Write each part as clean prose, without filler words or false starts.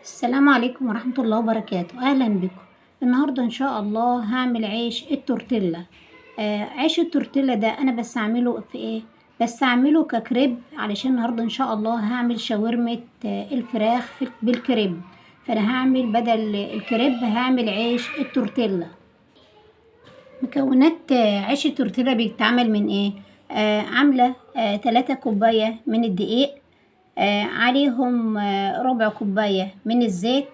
السلام عليكم ورحمة الله وبركاته. أهلا بكم. النهاردة إن شاء الله هعمل عيش التورتيلا. عيش التورتيلا ده أنا بستعمله في إيه؟ بستعمله ككريب، علشان النهاردة إن شاء الله هعمل شاورمة الفراخ بالكريب. فأنا هعمل بدل الكريب هعمل عيش التورتيلا. مكونات عيش التورتيلا بيتعمل من إيه؟ عاملة 3 كوباية من الدقيق، عليهم ربع كوباية من الزيت،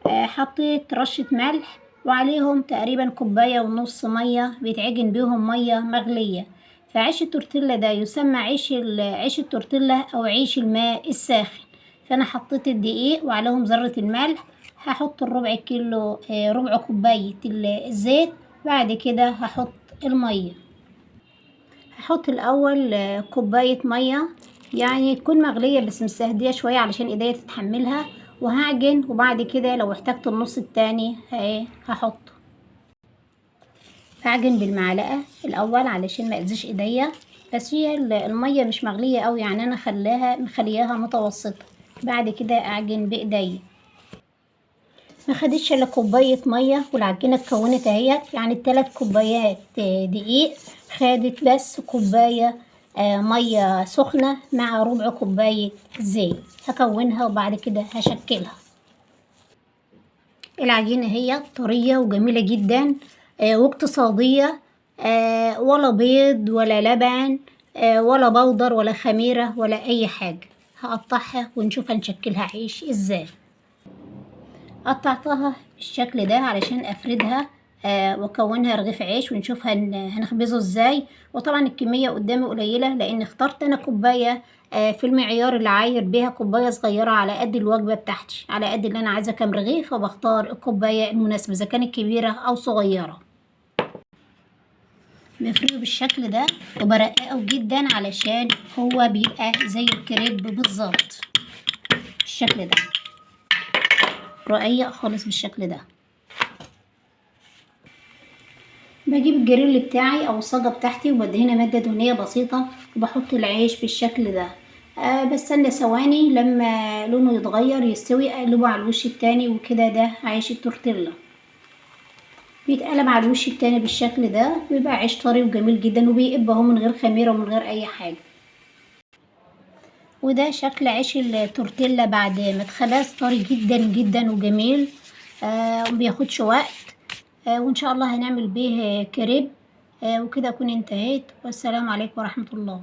حطيت رشة ملح، وعليهم تقريبا كوباية ونص مية بيتعجن بيهم مية مغلية. فعيش التورتيلا ده يسمى عيش التورتيلا أو عيش الماء الساخن. فأنا حطيت الدقيق وعليهم ذرة الملح. هحط الربع كيلو ربع كوباية الزيت. بعد كده هحط المية. هحط الأول كوباية مية، يعني تكون مغلية بس مستهدية شوية علشان ايديا تتحملها، وهعجن. وبعد كده لو احتجت النص التاني هحطه. هعجن بالمعلقة الأول علشان ما اذيش ايديا، بس هي المية مش مغلية أوي، يعني أنا مخلياها متوسطة. بعد كده أعجن بإيديا. ما خدتش الا كوباية مية والعجينة اتكونت اهيت، يعني 3 كوبايات دقيق خدت بس كوباية مية سخنة مع ربع كوباية زيت. هكونها وبعد كده هشكلها. العجينة هي طرية وجميلة جدا واقتصادية، ولا بيض ولا لبن ولا بودر ولا خميرة ولا أي حاجة. هقطعها ونشوف هنشكلها عيش ازاي. قطعتها بالشكل ده علشان افردها واكونها رغيف عيش، ونشوف هنخبزه ازاي. وطبعا الكمية قدامي قليلة لان اخترت انا كوباية في المعيار اللي عاير بيها، كوباية صغيرة على قد الوجبة بتاعتي، على قد اللي انا عايزة كام رغيف، فبختار الكوباية المناسبة اذا كانت كبيرة او صغيرة. بفرده بالشكل ده وبرققه جدا علشان هو بيبقى زي الكريب بالظبط بالشكل ده، رقيق خالص بالشكل ده. بجيب الجريل بتاعي او الصاجة بتاعتي وبدهنها مادة دهنية بسيطة، وبحط العيش بالشكل ده. بستنى ثواني لما لونه يتغير يستوي، اقلبه على الوش التاني، وكده ده عيش التورتيلا. بيتقلب على الوش التاني بالشكل ده، بيبقى عيش طري وجميل جدا، وبيقب اهو من غير خميرة ومن غير اي حاجة. وده شكل عيش التورتيلا بعد ما اتخبز، طري جدا جدا وجميل، ومبياخدش وقت. وان شاء الله هنعمل بيه كريب. وكده اكون انتهيت، والسلام عليكم ورحمة الله.